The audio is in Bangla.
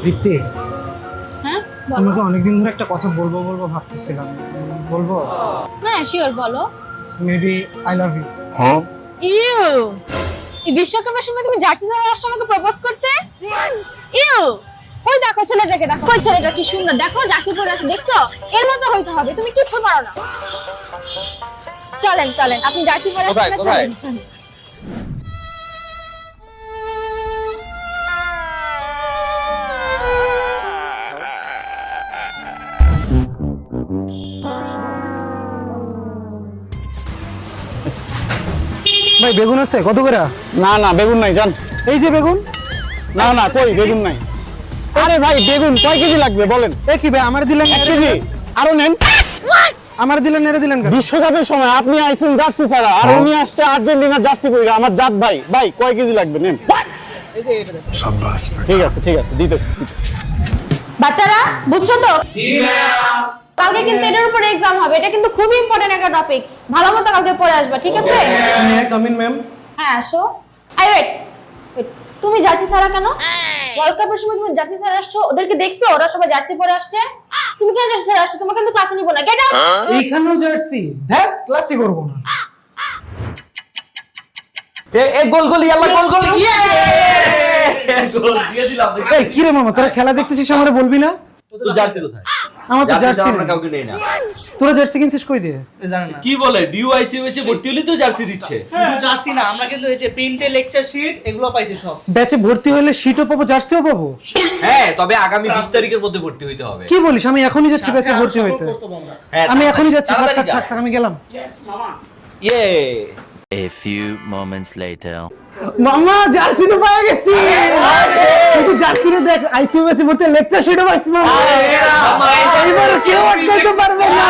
তৃপ্তি, হ্যাঁ বলো। তোমাকে অনেকদিন ধরে একটা কথা বলবো বলবো ভাবতেছিলাম, বলবো? হ্যাঁ শিওর বলো। Maybe I love you. You, এই বিশ্বকাপের সময় তুমি জার্সি পরে আসছো আমাকে প্রপোজ করতে? ইউ, ওই দেখো ছেলেটাকে, দেখো ওই ছেলেটা কি সুন্দর, দেখো জার্সি পরে আছে, দেখছো? এর মতো হইতে হবে, তুমি কিচ্ছু পারো না। চলেন চলেন, আপনি জার্সি পরে আসছেন না, চলেন চলেন। ভাই বেগুন আছে কত করে? না না বেগুন নাই জান। এই যে বেগুন। না না কই বেগুন নাই। আরে ভাই বেগুন কয় কেজি লাগবে বলেন? এ কি ভাই, আমার দিলেন 1 কেজি আরো নেন। আমার দিলেন নেড়ে দিলেন কেন? বিশ্বকাপের সময় আপনি আইছেন জার্সি ছাড়া আর উনি আসছে আর্জেন্টিনার জার্সি পরে। আমার জাত ভাই, ভাই কয় কেজি লাগবে নেন। ঠিক আছে ঠিক আছে দিতেছি। বাচ্চারা বুঝছো তো? কালকে কিন্তু এটার উপরে এক্সাম হবে, এটা কিন্তু খুব ইম্পর্টেন্ট একটা টপিক, ভালো মতো কালকে পড়ে আসবা, ঠিক আছে? মে কাম ইন ম্যাম? হ্যাঁ আসো। আই ওয়েট, তুমি জার্সি ছাড়া কেন? ওয়ার্ল্ড কাপের সময় তুমি জার্সি ছাড়া আসছো, ওদেরকে দেখছো ওরা সবাই জার্সি পরে আসছে, তুমি কেন জার্সি ছাড়া আসছো? তোমাকে কিন্তু ক্লাসে নিব না, গেট আউট। এইখানেও জার্সি? দেখ ক্লাসই করবো না। এ গোল গোল ইয়াল্লা গোল গোল ইয়ে গোল দিয়ে দিলাম। এই কি রে মামা, তোরা খেলা দেখতেছিস আমারে বলবি না? তো জার্সি কোথায়? আমার তো জার্সি আমরা নেই। কাউকে নেই না। তোরা জার্সি কিনছিস কই দিয়ে? কি বলে ডিউআইসি হয়েছে ভর্তি হলে তো জার্সি দিচ্ছে। শুধু জার্সি না, আমরা কিন্তু এই যে প্রিন্টে লেকচার শিট এগুলো পাইছি সব। ব্যাচে ভর্তি হলে শীটও পাবো জার্সিও পাবো? হ্যাঁ তবে আগামী 20 তারিখের মধ্যে ভর্তি হইতে হবে। কি বলিস? আমি এখনই যাচ্ছি ব্যাচে ভর্তি হইতে। হ্যাঁ, আমি এখনই যাচ্ছি, থাক তাড়াতাড়ি থাক যা। থাক, আমি গেলাম। ইয়েস মামা। ইয়ে A few moments later. মামা জার্সি তো পাওয়া গেছি। তুই জার্সি রে দেখ, আইসিইউ ব্যাচে ভর্তি লেকচার শীটও পাইছি মামা। মামা, এইবার কেউ আটকাইতে পারবে না।